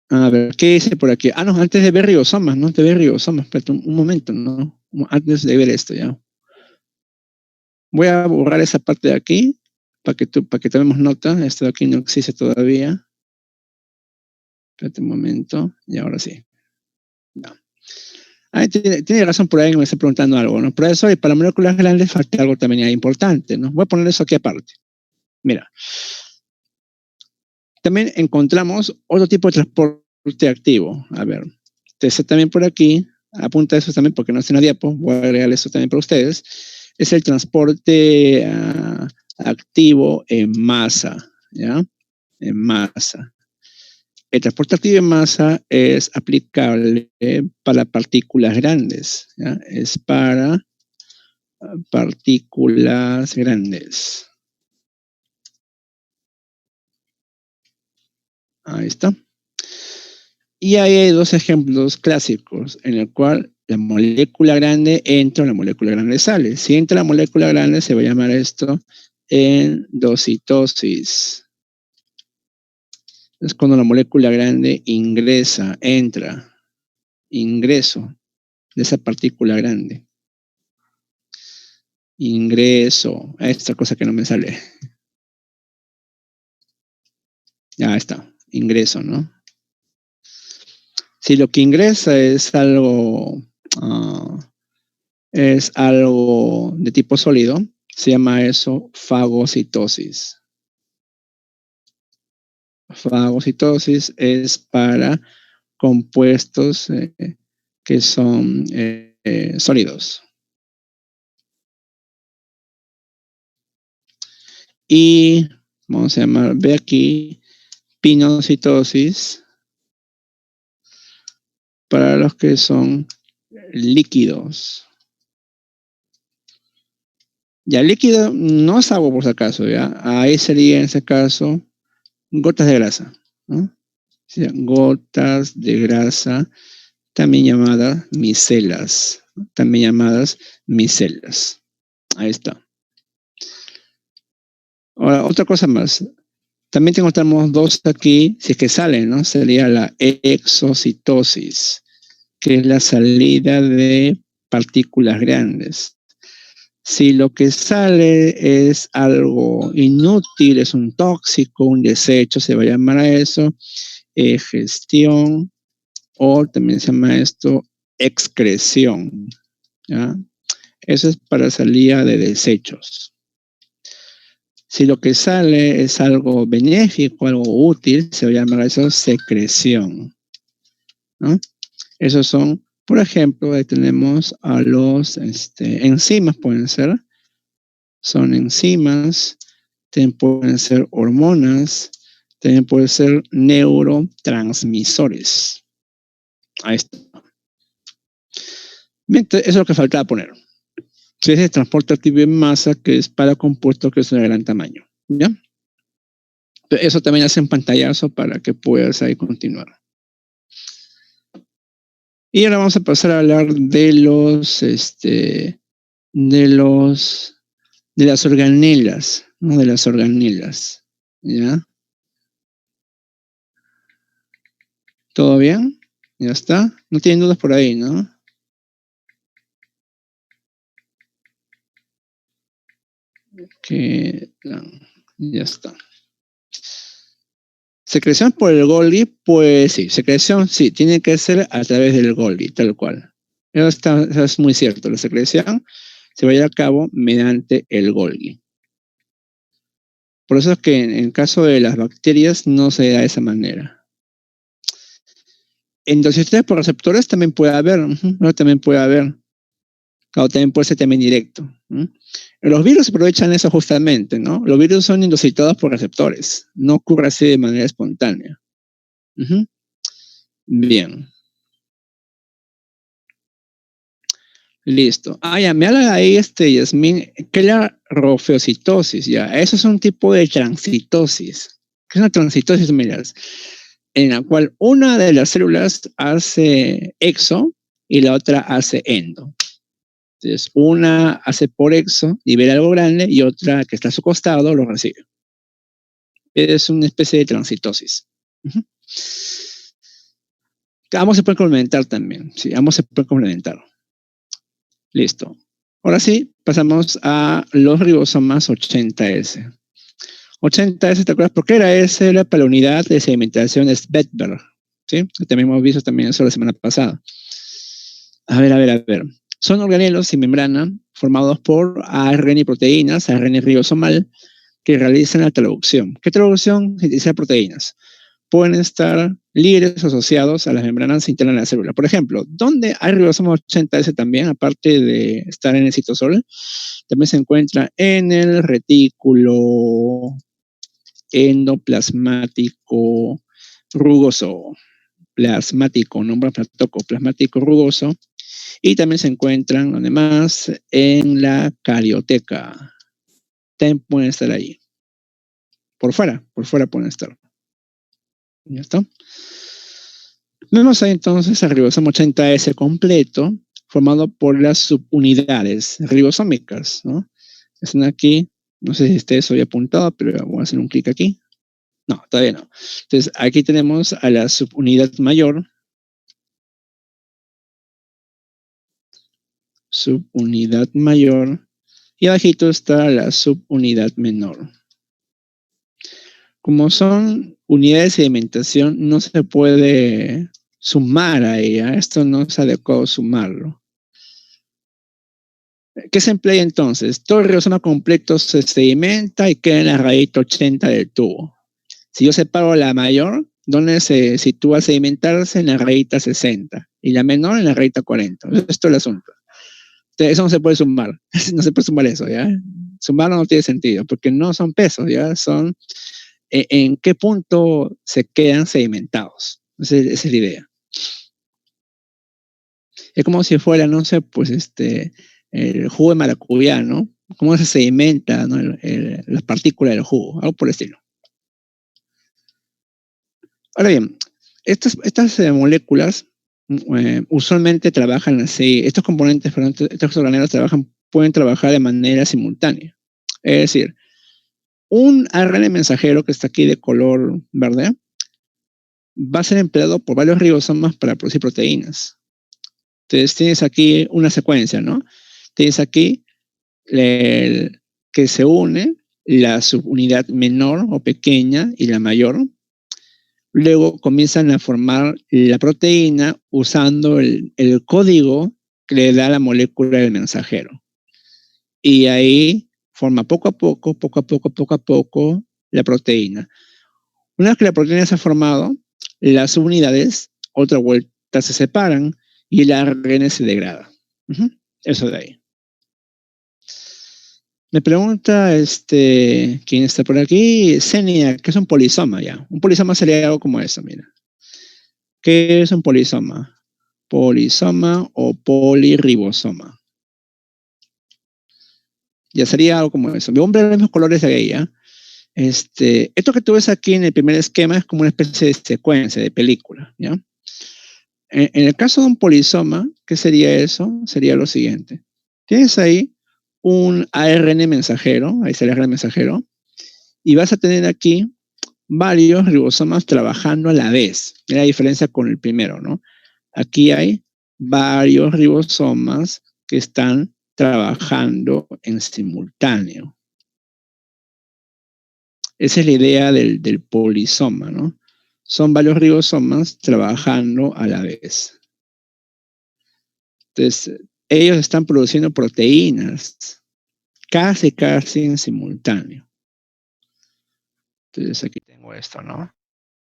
A ver, ¿qué dice por aquí? Ah, no, antes de ver ribosomas, ¿no? De ver ribosomas, espérate un momento, ¿no? Antes de ver esto, ya. Voy a borrar esa parte de aquí para que tomemos nota. Esto de aquí no existe todavía. Espérate un momento. Y ahora sí. No. Tiene razón por ahí que me está preguntando algo, ¿no? Profesor, y para moléculas grandes falta algo también importante, ¿no? Voy a poner eso aquí aparte. Mira. También encontramos otro tipo de transporte activo. A ver. Entonces también por aquí. Apunta eso también porque no está en la diapo. Voy a agregar eso también para ustedes. Es el transporte activo en masa, ¿ya? En masa. El transporte activo en masa es aplicable para partículas grandes, ¿ya? Es para partículas grandes. Ahí está. Y ahí hay dos ejemplos clásicos en el cual la molécula grande entra, la molécula grande sale. Si entra la molécula grande, se va a llamar esto endocitosis. Es cuando la molécula grande ingreso de esa partícula grande. Ingreso, esta cosa que no me sale. Ya está, ingreso, ¿no? Si lo que ingresa es algo de tipo sólido, Se llama eso fagocitosis. Fagocitosis es para compuestos que son sólidos. Y vamos a llamar, ve aquí, pinocitosis para los que son líquidos. Ya líquido no es agua por si acaso, ¿ya? Ahí sería en ese caso gotas de grasa, ¿no? O sea, gotas de grasa, también llamadas micelas, ¿no? También llamadas micelas. Ahí está. Ahora, otra cosa más. También encontramos dos aquí, si es que salen, ¿no? Sería la exocitosis, que es la salida de partículas grandes. Si lo que sale es algo inútil, es un tóxico, un desecho, se va a llamar a eso gestión, o también se llama esto excreción, ¿ya? Eso es para salida de desechos. Si lo que sale es algo benéfico, algo útil, se va a llamar eso secreción, ¿no? Esos son, por ejemplo, ahí tenemos a los enzimas, pueden ser, son enzimas, también pueden ser hormonas, también pueden ser neurotransmisores. Ahí está. Bien, eso es lo que faltaba poner. Si es el transporte activo en masa, que es para compuestos que son de gran tamaño, ¿ya? Eso también hace un pantallazo para que puedas ahí continuar. Y ahora vamos a pasar a hablar de las organelas, ¿no? De las organelas, ¿ya? ¿Todo bien? ¿Ya está? No tienen dudas por ahí, ¿no? Ya está. Secreción por el Golgi, pues sí, secreción sí, tiene que ser a través del Golgi, tal cual. Eso es muy cierto, la secreción se va a llevar a cabo mediante el Golgi. Por eso es que en caso de las bacterias no se da de esa manera. Endosistosis por receptores también puede haber, ¿no? También puede haber. Claro, también puede ser también directo. Los virus aprovechan eso justamente, ¿no? Los virus son endocitados por receptores. No ocurre así de manera espontánea. Bien. Listo. Ya, me habla ahí Yasmín, que la rofeocitosis, ya. Eso es un tipo de transitosis. ¿Qué es una transitosis, miras? En la cual una de las células hace exo y la otra hace endo. Entonces, una hace por exo, libera algo grande, y otra que está a su costado lo recibe. Es una especie de transitosis. Ambos se pueden complementar también. Sí, ambos se pueden complementar. Listo. Ahora sí, pasamos a los ribosomas 80S. 80S, ¿te acuerdas por qué era ese? Era para la unidad de sedimentación Svedberg. ¿Sí? También hemos visto también eso la semana pasada. A ver. Son organelos sin membrana formados por ARN y proteínas, ARN ribosomal, que realizan la traducción. ¿Qué traducción? Sintetizar proteínas. Pueden estar libres o asociados a las membranas internas de la célula. Por ejemplo, ¿dónde hay ribosoma 80S también? Aparte de estar en el citosol, también se encuentra en el retículo endoplasmático rugoso. Plasmático, nombre plasmático rugoso. Y también se encuentran, además, en la carioteca. También pueden estar ahí. Por fuera pueden estar. ¿Ya está? Vemos ahí entonces el ribosoma 80S completo, formado por las subunidades ribosómicas, ¿no? Están aquí, no sé si esté eso ya apuntado, pero voy a hacer un clic aquí. No, todavía no. Entonces, aquí tenemos a la subunidad mayor. Subunidad mayor. Y abajito está la subunidad menor. Como son unidades de sedimentación, no se puede sumar a ella. Esto no es adecuado sumarlo. ¿Qué se emplea entonces? Todo el ribosoma completo se sedimenta y queda en la raíz 80 del tubo. Si yo separo la mayor, ¿dónde se sitúa a sedimentarse? En la raíz 60 y la menor en la raíz 40. Esto es el asunto. Entonces, eso no se puede sumar. No se puede sumar eso, ¿ya? Sumarlo no tiene sentido porque no son pesos, ¿ya? Son en qué punto se quedan sedimentados. Esa es la idea. Es como si fuera, no sé, pues el jugo de maracuyá, ¿no? Cómo se sedimenta, ¿no? Las partículas del jugo, algo por el estilo. Ahora bien, estas moléculas usualmente trabajan así, estos componentes, perdón, estos organelos pueden trabajar de manera simultánea. Es decir, un ARN mensajero que está aquí de color verde va a ser empleado por varios ribosomas para producir proteínas. Entonces tienes aquí una secuencia, ¿no? Tienes aquí que se une la subunidad menor o pequeña y la mayor. Luego comienzan a formar la proteína usando el código que le da la molécula del mensajero. Y ahí forma poco a poco la proteína. Una vez que la proteína se ha formado, las subunidades, otra vuelta se separan y el ARN se degrada. Eso de ahí. Me pregunta quién está por aquí, Xenia, ¿qué es un polisoma ya? Un polisoma sería algo como eso, mira. ¿Qué es un polisoma? Polisoma o polirribosoma. Ya sería algo como eso. Me voy a ver los mismos colores de ahí, ¿ya? Esto que tú ves aquí en el primer esquema es como una especie de secuencia, de película, ¿ya? En el caso de un polisoma, ¿qué sería eso? Sería lo siguiente. Tienes ahí un ARN mensajero, ahí está el ARN mensajero, y vas a tener aquí varios ribosomas trabajando a la vez. Mira la diferencia con el primero, ¿no? Aquí hay varios ribosomas que están trabajando en simultáneo. Esa es la idea del polisoma, ¿no? Son varios ribosomas trabajando a la vez. Entonces, ellos están produciendo proteínas casi en simultáneo. Entonces, aquí tengo esto, ¿no?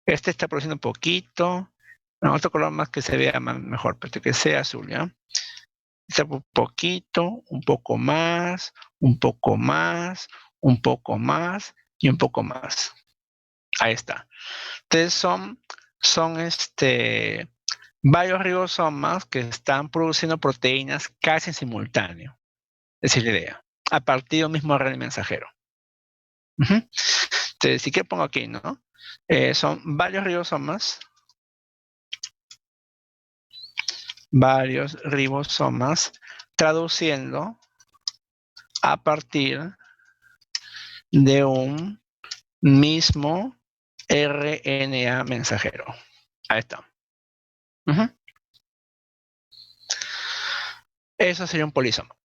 Este está produciendo un poquito. No, otro color más que se vea mejor, pero que sea azul, ¿ya? Está un poquito, un poco más, un poco más, un poco más y un poco más. Ahí está. Entonces son varios ribosomas que están produciendo proteínas casi en simultáneo. Esa es la idea. A partir del mismo ARN mensajero. Entonces, si que pongo aquí, ¿no? Son varios ribosomas traduciendo a partir de un mismo RNA mensajero. Ahí está. Eso sería un polisoma.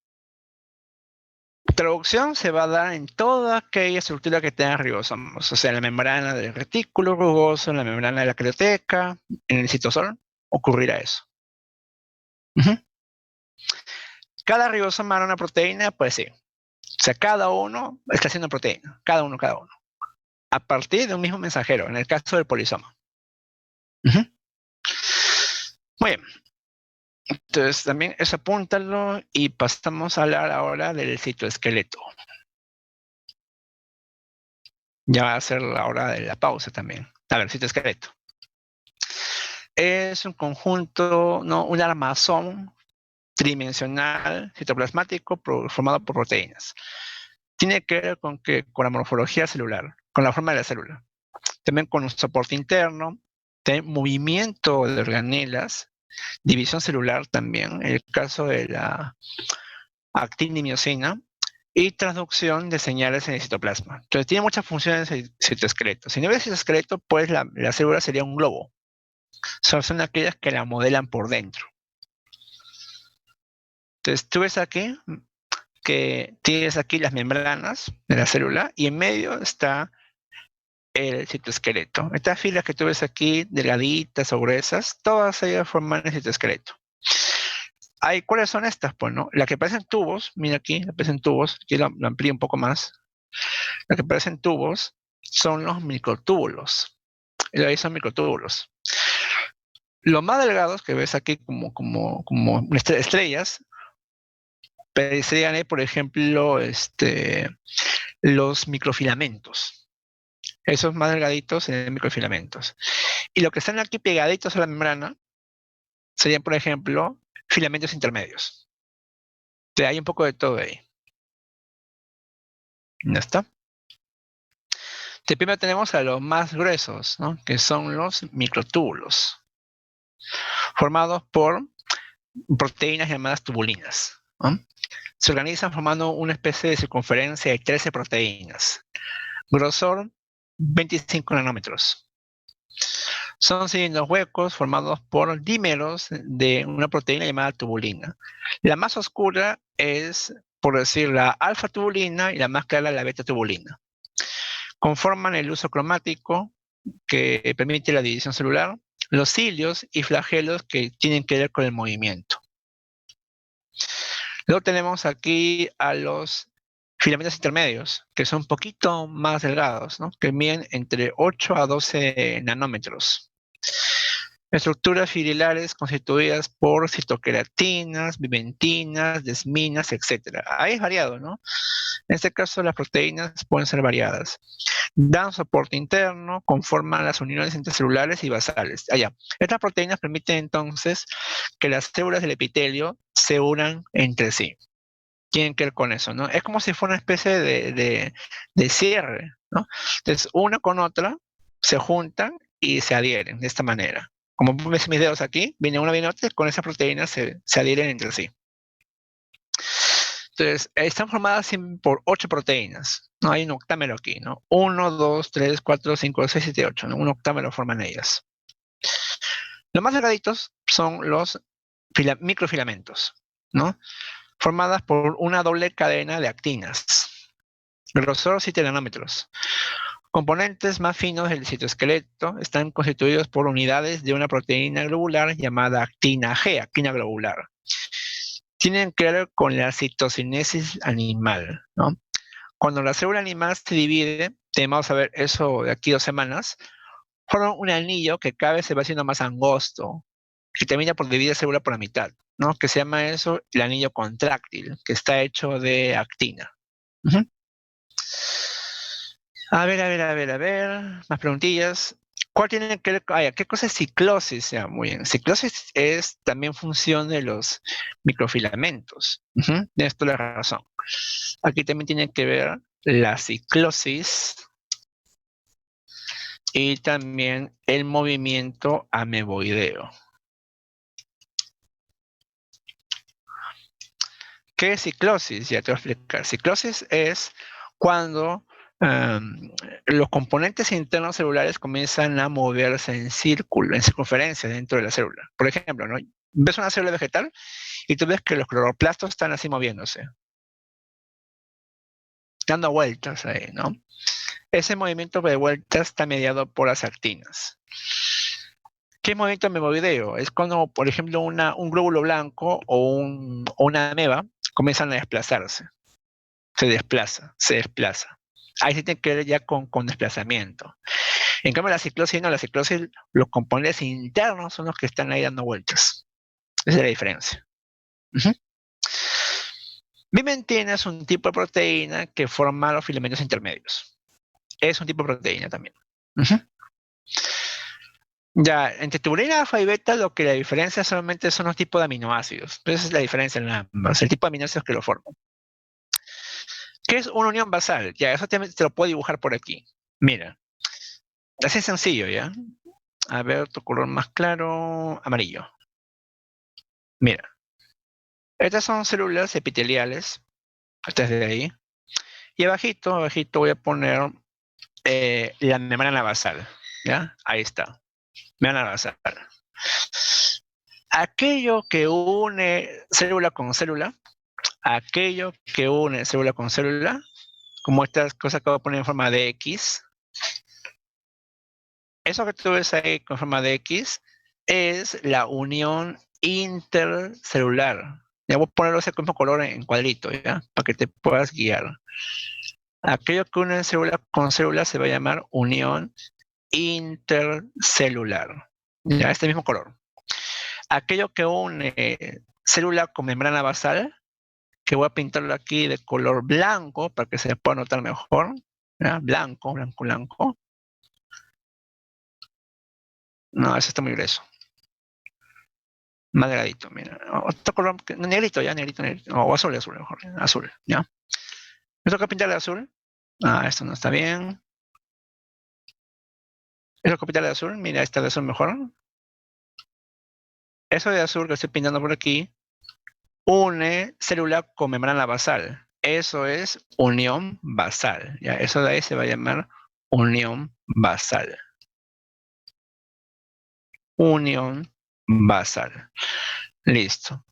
Traducción se va a dar en toda aquella estructura que tenga ribosomos, o sea, en la membrana del retículo rugoso, en la membrana de la carioteca, en el citosol, ocurrirá eso. Cada ribosoma era una proteína, pues sí. O sea, cada uno está haciendo proteína, cada uno. A partir de un mismo mensajero, en el caso del polisoma. Muy bien. Entonces, también eso apúntalo y pasamos a hablar ahora del citoesqueleto. Ya va a ser la hora de la pausa también. A ver, citoesqueleto. Es un conjunto, no, un armazón tridimensional citoplasmático formado por proteínas. Tiene que ver con la morfología celular, con la forma de la célula. También con un soporte interno, movimiento de organelas, división celular también, en el caso de la actina y miocina, y transducción de señales en el citoplasma. Entonces tiene muchas funciones el citoesqueleto. Si no hubiera citoesqueleto, pues la célula sería un globo. Son aquellas que la modelan por dentro. Entonces tú ves aquí que tienes aquí las membranas de la célula y en medio está el citoesqueleto. Estas filas que tú ves aquí, delgaditas o gruesas, todas ellas forman el citoesqueleto. ¿Cuáles son estas? Pues, ¿no? Las que parecen tubos, mira aquí, aparecen tubos, aquí lo amplío un poco más. Las que parecen tubos son los microtúbulos. Y ahí son microtúbulos. Los más delgados que ves aquí como estrellas, serían, por ejemplo, los microfilamentos. Esos más delgaditos serían microfilamentos. Y lo que están aquí pegaditos a la membrana serían, por ejemplo, filamentos intermedios. Hay un poco de todo ahí. ¿Ya está? Primero tenemos a los más gruesos, ¿no? Que son los microtúbulos, formados por proteínas llamadas tubulinas, ¿no? Se organizan formando una especie de circunferencia de 13 proteínas. Grosor 25 nanómetros. Son cilindros huecos formados por dímeros de una proteína llamada tubulina. La más oscura es, por decir, la alfa tubulina y la más clara la beta tubulina. Conforman el uso cromático que permite la división celular, los cilios y flagelos que tienen que ver con el movimiento. Luego tenemos aquí a los filamentos intermedios, que son un poquito más delgados, ¿no? Que miden entre 8 a 12 nanómetros. Estructuras fililares constituidas por citoqueratinas, bimentinas, desminas, etc. Ahí es variado, ¿no? En este caso las proteínas pueden ser variadas. Dan soporte interno, conforman las uniones intercelulares y basales. Estas proteínas permiten entonces que las células del epitelio se unan entre sí. Tienen que ver con eso, ¿no? Es como si fuera una especie de cierre, ¿no? Entonces, una con otra se juntan y se adhieren de esta manera. Como ves mis dedos aquí, viene otra, con esas proteínas se adhieren entre sí. Entonces, están formadas por 8 proteínas. No hay un octámero aquí, ¿no? 1, 2, 3, 4, 5, 6, 7, 8, ¿no? Un octámero forman ellas. Los más delgaditos son los microfilamentos, ¿no? Formadas por una doble cadena de actinas. Grosor 7 nanómetros. Componentes más finos del citoesqueleto están constituidos por unidades de una proteína globular llamada actina G, actina globular. Tienen que ver con la citocinesis animal, ¿no? Cuando la célula animal se divide, vamos a ver eso de aquí 2 semanas, forma un anillo que cada vez se va haciendo más angosto, que termina por dividir la célula por la mitad, ¿no? Que se llama eso el anillo contráctil, que está hecho de actina. A ver, más preguntillas. ¿Cuál tiene que ver? ¿Qué cosa es ciclosis? Muy bien. Ciclosis es también función de los microfilamentos. Tienes toda la razón. Aquí también tiene que ver la ciclosis y también el movimiento ameboideo. ¿Qué es ciclosis? Ya te voy a explicar. Ciclosis es cuando los componentes internos celulares comienzan a moverse en círculo, en circunferencia dentro de la célula. Por ejemplo, ¿no? Ves una célula vegetal y tú ves que los cloroplastos están así moviéndose, dando vueltas ahí, ¿no? Ese movimiento de vueltas está mediado por las actinas. ¿Qué movimiento ameboideo? Es cuando, por ejemplo, un glóbulo blanco o una ameba comienzan a desplazarse. Se desplaza. Ahí sí tiene que ver ya con desplazamiento. En cambio, la ciclosis no, la ciclosis, los componentes internos son los que están ahí dando vueltas. Esa es la diferencia. Bimentina es un tipo de proteína que forma los filamentos intermedios. Es un tipo de proteína también. Ya, entre tubulina, alfa y beta, lo que la diferencia solamente son los tipos de aminoácidos. Esa es la diferencia en ambas, el tipo de aminoácidos que lo forman. ¿Qué es una unión basal? Ya, eso te lo puedo dibujar por aquí. Mira, así sencillo, ¿ya? A ver, tu color más claro, amarillo. Mira, estas son células epiteliales, estas de ahí. Y abajito voy a poner la membrana basal, ¿ya? Ahí está, membrana basal. Aquello que une célula con célula, como estas cosas que voy a poner en forma de X, eso que tú ves ahí con forma de X es la unión intercelular. Ya voy a ponerlo ese mismo color en cuadrito, ¿ya? Para que te puedas guiar. Aquello que une célula con célula se va a llamar unión intercelular. Ya, este mismo color. Aquello que une célula con membrana basal, que voy a pintarlo aquí de color blanco para que se pueda notar mejor. ¿Ya? Blanco, blanco, blanco. No, ese está muy grueso. Más delgadito, mira. Otro color, negrito, ya, negrito, negrito. O azul, azul, mejor. Azul, ¿ya? Me toca pintarle azul. Ah, esto no está bien. Eso que pintarle azul, mira, esta de azul mejor. Eso de azul que estoy pintando por aquí, une célula con membrana basal. Eso es unión basal. ¿Ya? Eso de ahí se va a llamar unión basal. Unión basal. Listo.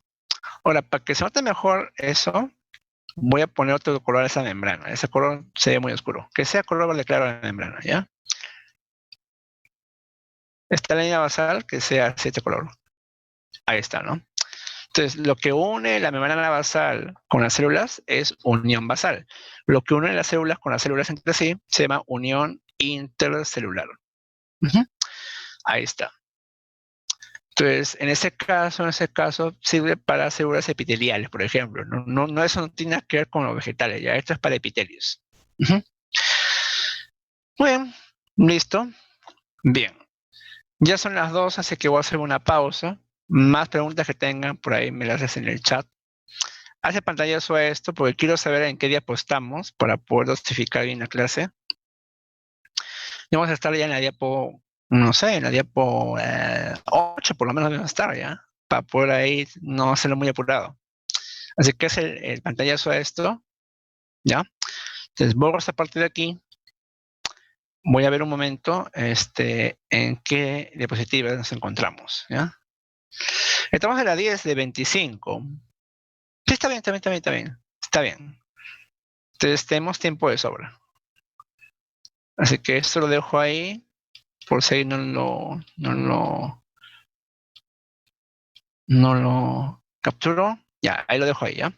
Ahora, para que se note mejor eso, voy a poner otro color a esa membrana. Ese color se ve muy oscuro. Que sea color verde claro la membrana, ¿ya? Esta línea basal que sea este color. Ahí está, ¿no? Entonces, lo que une la membrana basal con las células es unión basal. Lo que une las células con las células entre sí se llama unión intercelular. Ahí está. Entonces, en ese caso, sirve para células epiteliales, por ejemplo. Eso no tiene que ver con los vegetales, ya esto es para epitelios. Muy bien, listo. Bien. Ya son las 2, así que voy a hacer una pausa. Más preguntas que tengan, por ahí me las hacen en el chat. Hace pantallazo a esto porque quiero saber en qué diapo estamos para poder justificar bien la clase. Y vamos a estar ya en la diapo, no sé, en la diapo 8 por lo menos vamos a estar ya, para poder ahí no hacerlo muy apurado. Así que es el pantallazo a esto, ¿ya? Entonces borro esta parte de aquí. Voy a ver un momento en qué diapositiva nos encontramos, ¿ya? Estamos en la 10 de 25. Sí, está bien. Está bien. Entonces tenemos tiempo de sobra. Así que esto lo dejo ahí, por si no lo capturo. Ya, ahí lo dejo ahí, ¿ya?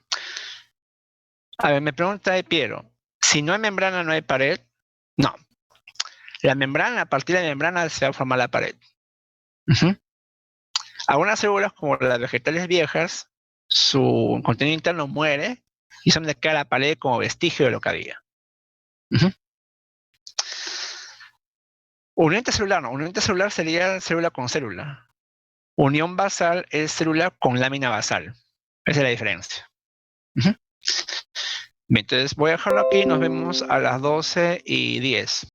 A ver, me pregunta de Piero, si no hay membrana, ¿no hay pared? No. La membrana, a partir de la membrana se va a formar la pared. Algunas células, como las vegetales viejas, su contenido interno muere y solamente queda la pared como vestigio de lo que había. Unión intercelular, no. Unión intercelular sería célula con célula. Unión basal es célula con lámina basal. Esa es la diferencia. Bien, entonces voy a dejarlo aquí. Nos vemos a las 12:10.